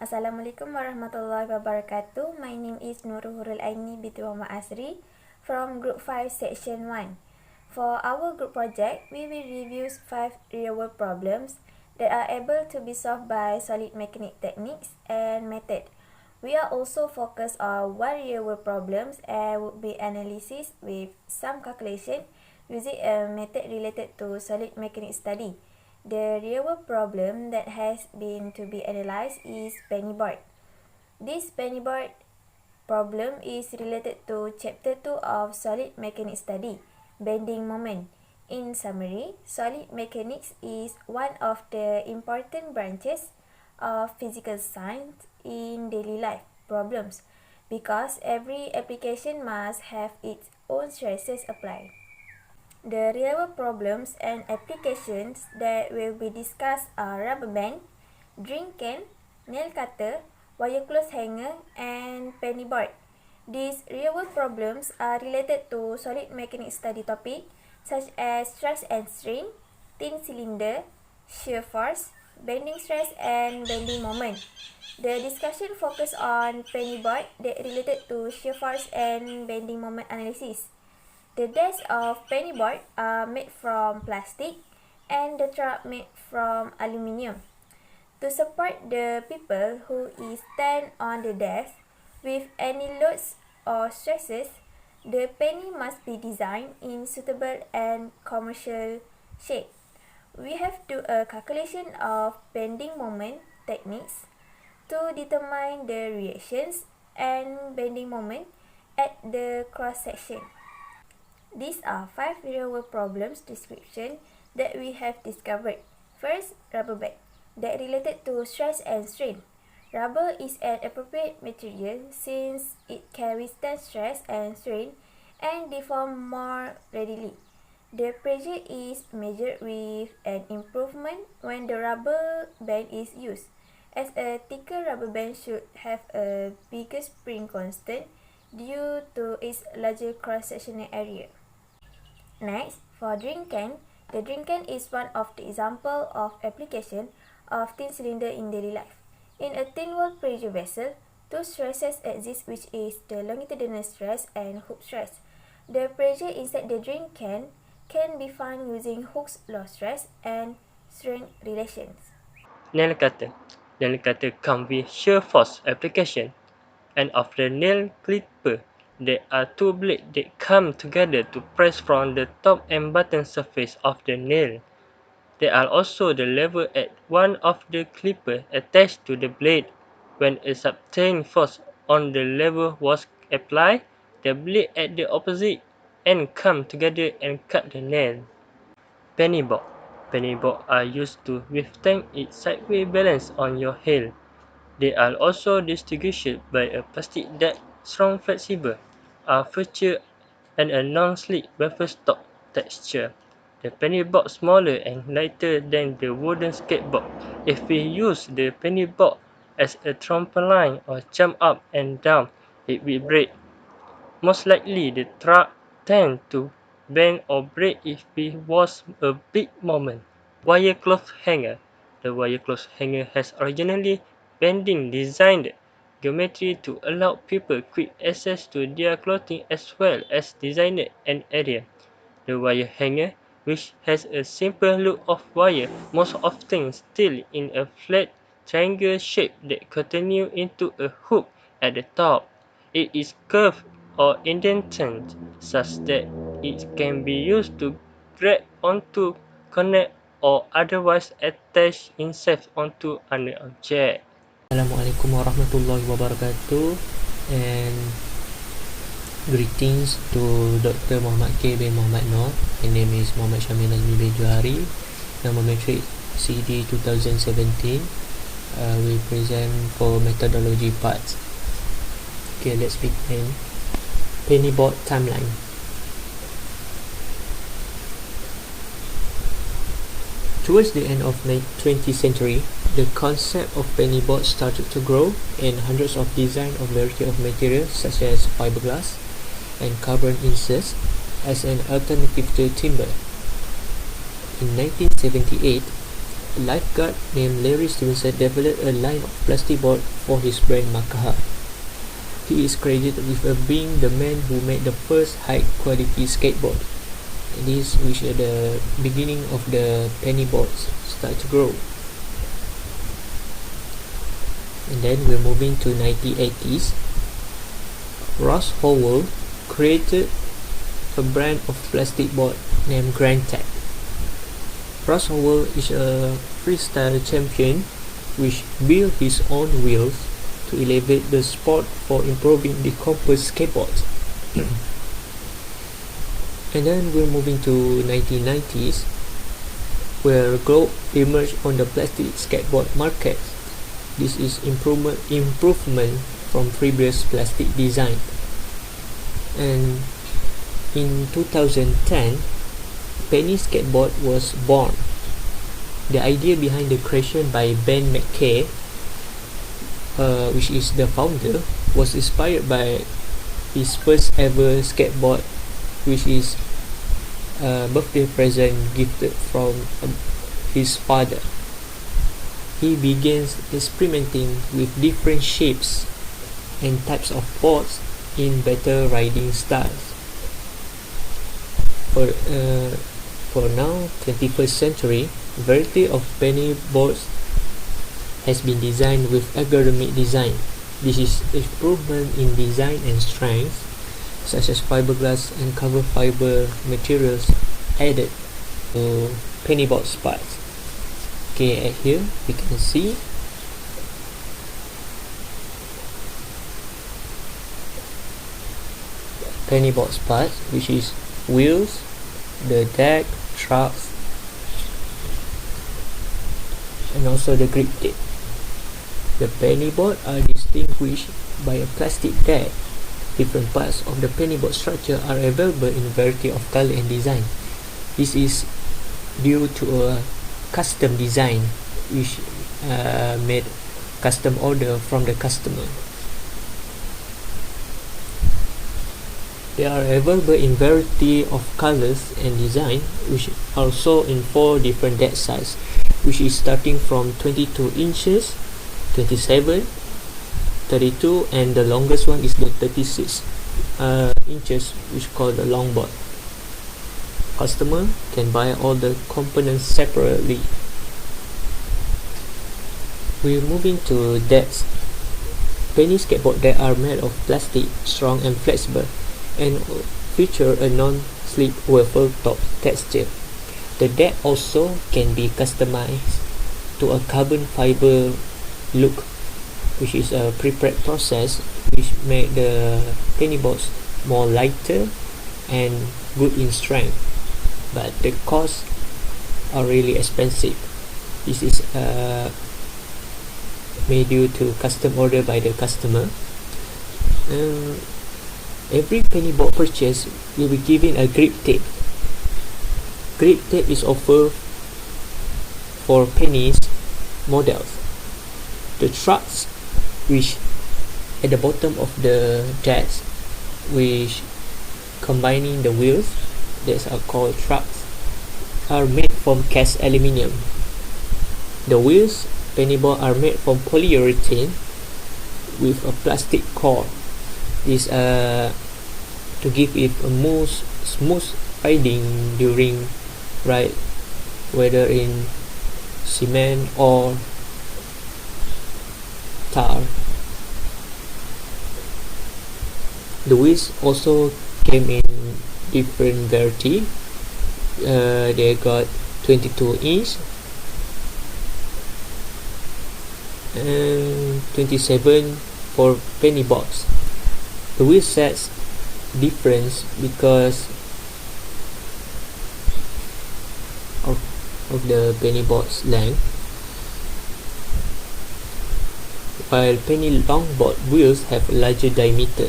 Assalamualaikum warahmatullahi wabarakatuh. My name is Nurul Aini binti Muhammad Asri from Group 5 Section 1. For our group project, we will review 5 real-world problems that are able to be solved by solid mechanic techniques and method. We are also focused on one real-world problems and would be analysis with some calculation using a method related to solid mechanics study. The real-world problem that has been to be analyzed is penny board. This penny board problem is related to Chapter 2 of Solid Mechanics Study, Bending Moment. In summary, solid mechanics is one of the important branches of physical science in daily life problems because every application must have its own stresses applied. The real-world problems and applications that will be discussed are rubber band, drink can, nail cutter, wire clothes hanger, and penny board. These real-world problems are related to solid mechanics study topic such as stress and strain, thin cylinder, shear force, bending stress, and bending moment. The discussion focused on penny board that related to shear force and bending moment analysis. The desks of penny board are made from plastic and the truck made from aluminium. To support the people who is stand on the desk with any loads or stresses, the penny must be designed in suitable and commercial shape. We have to do a calculation of bending moment techniques to determine the reactions and bending moment at the cross section. These are 5 real-world problems description that we have discovered. First, rubber band that related to stress and strain. Rubber is an appropriate material since it can withstand stress and strain and deform more readily. The pressure is measured with an improvement when the rubber band is used, as a thicker rubber band should have a bigger spring constant due to its larger cross-sectional area. Next, for drink can, the drink can is one of the example of application of thin cylinder in daily life. In a thin wall pressure vessel, two stresses exist, which is the longitudinal stress and hook stress. The pressure inside the drink can be found using Hooke's law stress and strain relations. Nail cutter. Nail cutter comes with shear force application. And of the nail clipper, there are two blades that come together to press from the top and bottom surface of the nail. There are also the lever at one of the clipper attached to the blade. When a subtending force on the lever was applied, the blade at the opposite end come together and cut the nail. Penny board. Penny board are used to withstand its sideways balance on your heel. They are also distinguished by a plastic that strong flexible, are featured and a non-slip wafer stock texture. The penny board smaller and lighter than the wooden skateboard. If we use the penny board as a trampoline or jump up and down, it will break. Most likely the truck tend to bend or break if it was a big moment. Wire cloth hanger. The wire cloth hanger has originally bending designed geometry to allow people quick access to their clothing as well as design an area. The wire hanger, which has a simple loop of wire, most often still in a flat triangle shape that continues into a hook at the top. It is curved or indented such that it can be used to grab onto, connect, or otherwise attach itself onto an object. Assalamualaikum warahmatullahi wabarakatuh, and greetings to Dr. Muhammad K. bin Muhammad Noor. My name is Muhammad Syamil Azmi bin Johari. Nama metric CD 2017. We present for methodology parts. Okay, let's begin. Penny board timeline. Towards the end of the 20th century, the concept of penny board started to grow, and hundreds of designs of variety of materials such as fiberglass and carbon inserts as an alternative to timber. In 1978, lifeguard named Larry Stevenson developed a line of plastic board for his brand Makaha. He is credited with being the man who made the first high-quality skateboard. This which at the beginning of the penny boards start to grow. And then we're moving to 1980s. Ross Howell created a brand of plastic board named Grand Tech. Ross Howell is a freestyle champion which built his own wheels to elevate the sport for improving the composite skateboards. And then we're moving to 1990s, where Globe emerged on the plastic skateboard market. This is improvement from previous plastic design. And in 2010, penny skateboard was born. The idea behind the creation by Ben McKay, which is the founder, was inspired by his first ever skateboard, which is a birthday present gifted from his father. He begins experimenting with different shapes and types of boards in better riding styles. For now, 21st century, variety of penny boards has been designed with ergonomic design. This is improvement in design and strength, such as fiberglass and cover fiber materials added to penny board parts. Okay, here we can see penny board parts, which is wheels, the deck, trucks, and also the grip tape. The penny board are distinguished by a plastic deck. Different parts of the penny board structure are available in a variety of color and design. This is due to a custom design which made custom order from the customer. They are available in variety of colors and design, which are sold in 4 different deck size, which is starting from 22 inches, 27, 32, and the longest one is the 36 inches, which called the longboard. Customer can buy all the components separately. We're moving to decks. Penny skateboard that are made of plastic, strong and flexible, and feature a non-slip waffle top texture. The deck also can be customized to a carbon fiber look, which is a pre-prep process which make the penny boards more lighter and good in strength, but the costs are really expensive. This is made due to custom order by the customer. Every penny board purchase will be given a grip tape. Grip tape is offered for pennies models. The trucks, which at the bottom of the decks, which combining the wheels, that are called trucks, are made from cast aluminium. The wheels penny board are made from polyurethane with a plastic core. This to give it a smooth riding during ride, whether in cement or tar. The wheels also came in different variety. They got 22 inch and 27 for penny boards. The wheel sets difference because of the penny board's length, while penny longboard wheels have a larger diameter.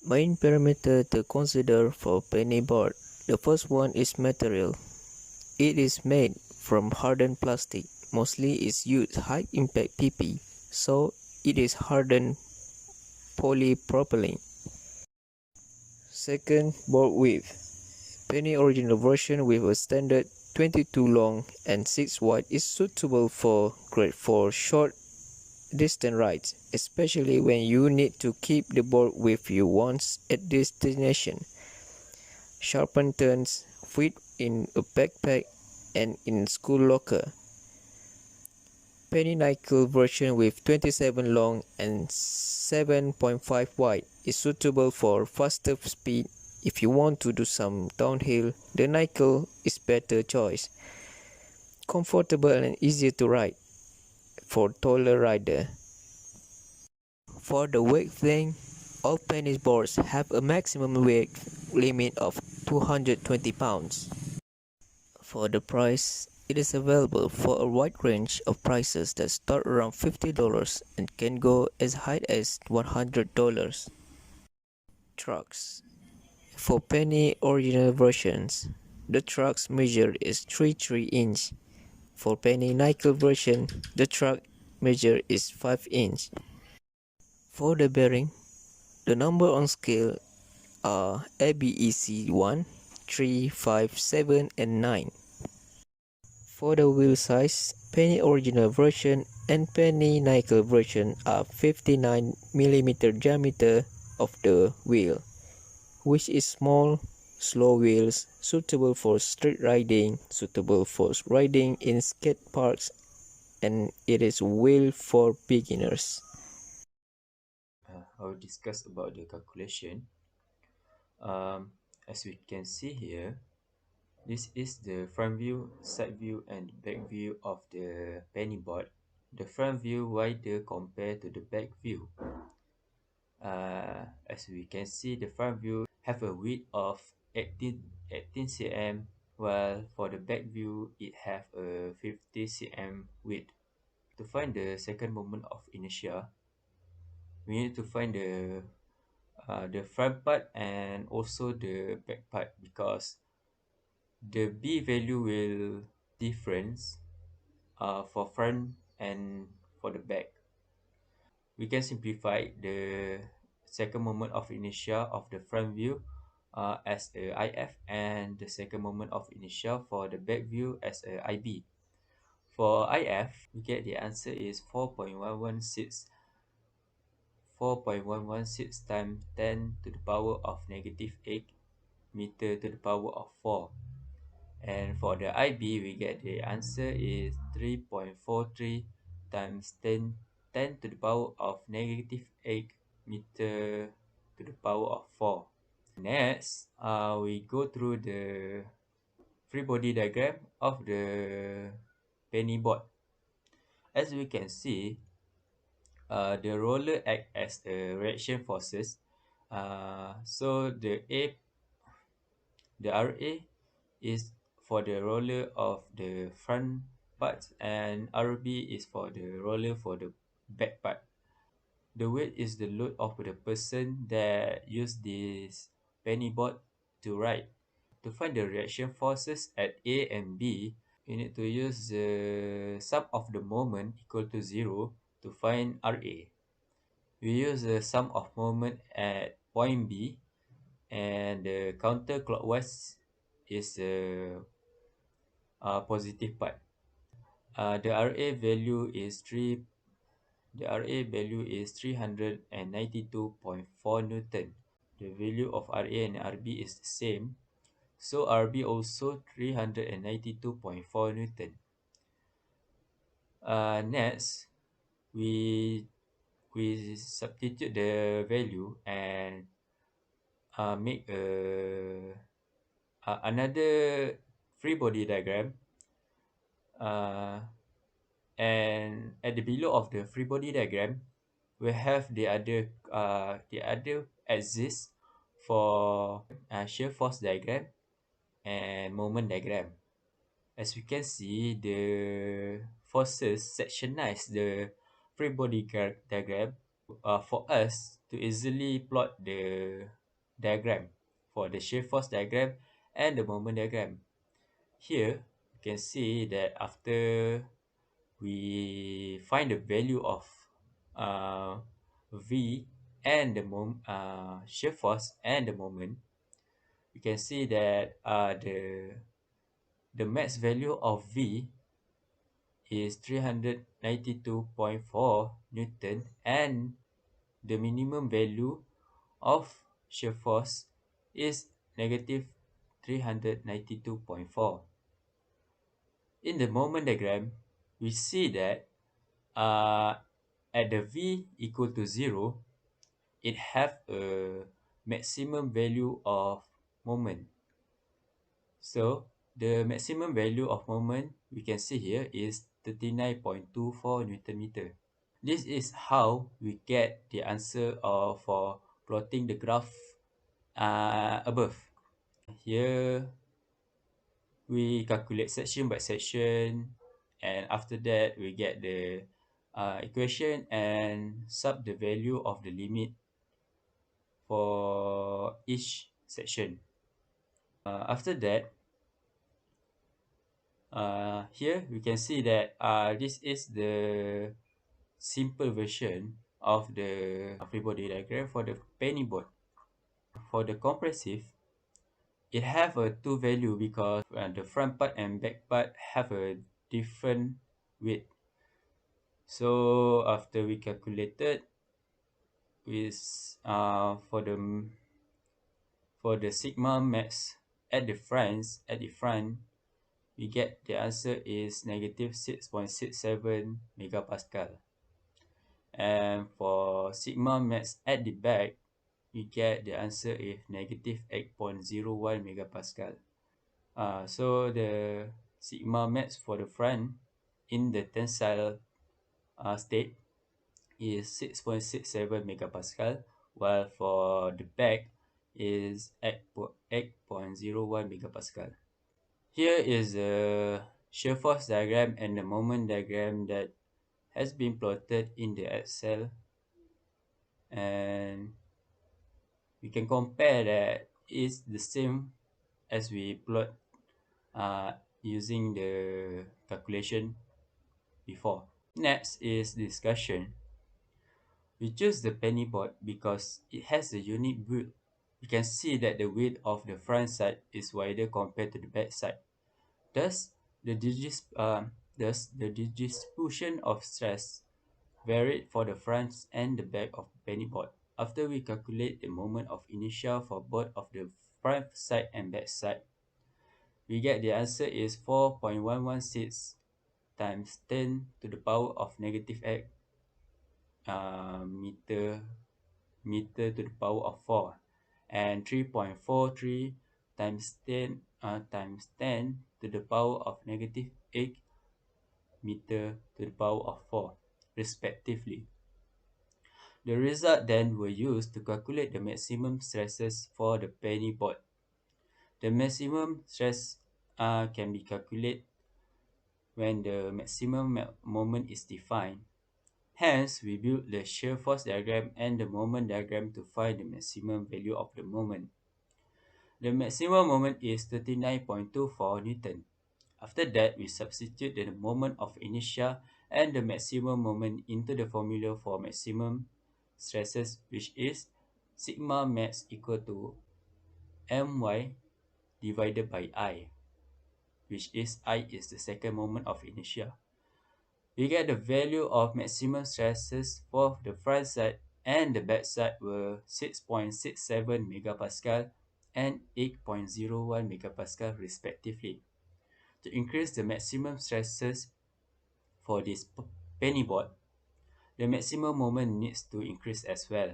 Main parameter to consider for penny board. The first one is material. It is made from hardened plastic. Mostly is used high impact PP, so it is hardened polypropylene. Second, board width. Penny original version with a standard 22 long and 6 wide is suitable for great for short distance rides, especially when you need to keep the board with you once at destination. Sharpen turns fit in a backpack and in school locker. Penny nickel version with 27 long and 7.5 wide is suitable for faster speed. If you want to do some downhill, the nickel is better choice. Comfortable and easier to ride for taller rider. For the weight thing, all penny boards have a maximum weight limit of 220 pounds. For the price, it is available for a wide range of prices that start around $50 and can go as high as $100. Trucks. For penny original versions, the truck's measure is 33 inch. For penny nickel version, the truck measure is 5 inch. For the bearing, the number on scale are ABEC 1, 3, 5, 7 and 9. For the wheel size, penny original version and penny nickel version are 59mm diameter of the wheel, which is small, slow wheels, suitable for street riding, suitable for riding in skate parks, and it is wheel for beginners. I will discuss about the calculation. As we can see here, this is the front view, side view and back view of the penny board. The front view wider compared to the back view. As we can see, the front view have a width of 18 cm, while for the back view it have a 50 cm width. To find the second moment of inertia, we need to find the front part and also the back part, because the B value will difference for front and for the back. We can simplify the second moment of inertia of the front view as a IF, and the second moment of inertia for the back view as a IB. For IF, we get the answer is 4.116 times 10 to the power of negative 8 meter to the power of 4. And for the IB, we get the answer is 3.43 times 10 to the power of negative 8 meter to the power of 4. Next, we go through the free body diagram of the penny board. As we can see, the roller act as a reaction forces. So the RA is for the roller of the front part, and RB is for the roller for the back part. The weight is the load of the person that use this penny board to ride. To find the reaction forces at A and B, you need to use the sum of the moment equal to 0 to find RA. We use the sum of moment at point B, and the counterclockwise is the positive part. The RA value is 392.4 Newton. The value of RA and RB is the same, so RB also 392.4 Newton. Next, we substitute the value and make another free body diagram, and at the below of the free body diagram we have the other axis for shear force diagram and moment diagram. As we can see, the forces sectionize the free body diagram for us to easily plot the diagram for the shear force diagram and the moment diagram. Here you can see that after we find the value of V and the shear force and the moment, we can see that the max value of V is 392.4 Newton and the minimum value of shear force is negative 392.4. In the moment diagram, we see that at the V equal to 0, it have a maximum value of moment. So the maximum value of moment we can see here is 39.24 Newton meter. This is how we get the answer for plotting the graph above. Here we calculate section by section, and after that we get the equation and sub the value of the limit for each section. After that, here we can see that this is the simple version of the free body diagram for the penny board. For the compressive, it have a two value because the front part and back part have a different width. So after we calculated with for the sigma max at the front, we get the answer is negative 6.67 megapascal. And for sigma max at the back, we get the answer is negative 8.01 megapascal. So the sigma max for the front in the tensile state is 6.67 megapascal, while for the back is 8.01 megapascal. Here is the shear force diagram and the moment diagram that has been plotted in the Excel, and we can compare that it's the same as we plot using the calculation before. Next is discussion. We choose the penny board because it has a unique build. You can see that the width of the front side is wider compared to the back side. Thus, the distribution of stress varied for the front and the back of the penny board. After we calculate the moment of inertia for both of the front side and back side, we get the answer is 4.116 times 10 to the power of negative 8 meter to the power of 4, and 3.43 times 10 to the power of negative 8 meter to the power of 4, respectively. The result then were used to calculate the maximum stresses for the penny board. The maximum stress can be calculated when the maximum moment is defined. Hence, we build the shear force diagram and the moment diagram to find the maximum value of the moment. The maximum moment is 39.24 Newton. After that, we substitute the moment of inertia and the maximum moment into the formula for maximum stresses, which is sigma max equal to my divided by I, which is I is the second moment of inertia. We get the value of maximum stresses for the front side and the back side were 6.67 megapascal and 8.01 megapascal respectively. To increase the maximum stresses for this penny board, the maximum moment needs to increase as well.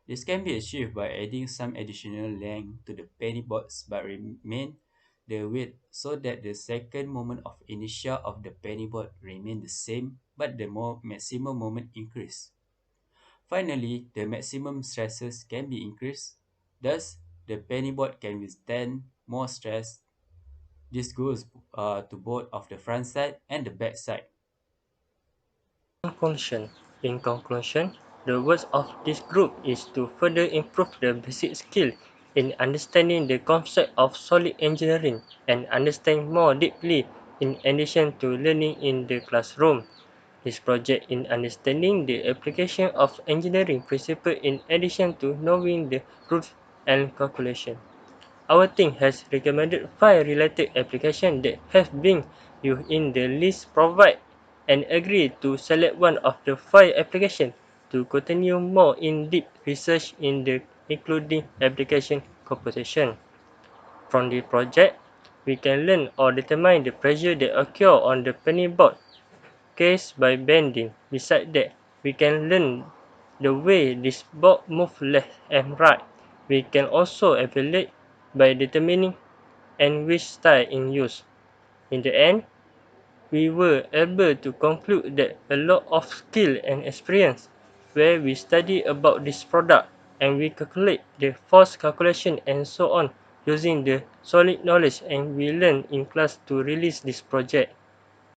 This can be achieved by adding some additional length to the penny boards but remain the width so that the second moment of inertia of the penny board remain the same but the maximum moment increase. Finally, the maximum stresses can be increased, thus the penny board can withstand more stress. This goes to both of the front side and the back side. Conclusion. In conclusion, the work of this group is to further improve the basic skill in understanding the concept of solid engineering and understand more deeply in addition to learning in the classroom. This project in understanding the application of engineering principle in addition to knowing the rules and calculation. Our team has recommended 5 related applications that have been used in the list provided and agreed to select one of the 5 applications to continue more in-depth research in the including application composition. From the project, we can learn or determine the pressure that occur on the penny board case by bending. Besides that, we can learn the way this board moves left and right. We can also evaluate by determining and which style in use. In the end, we were able to conclude that a lot of skill and experience where we study about this product and we calculate the force calculation and so on using the solid knowledge and we learn in class to release this project.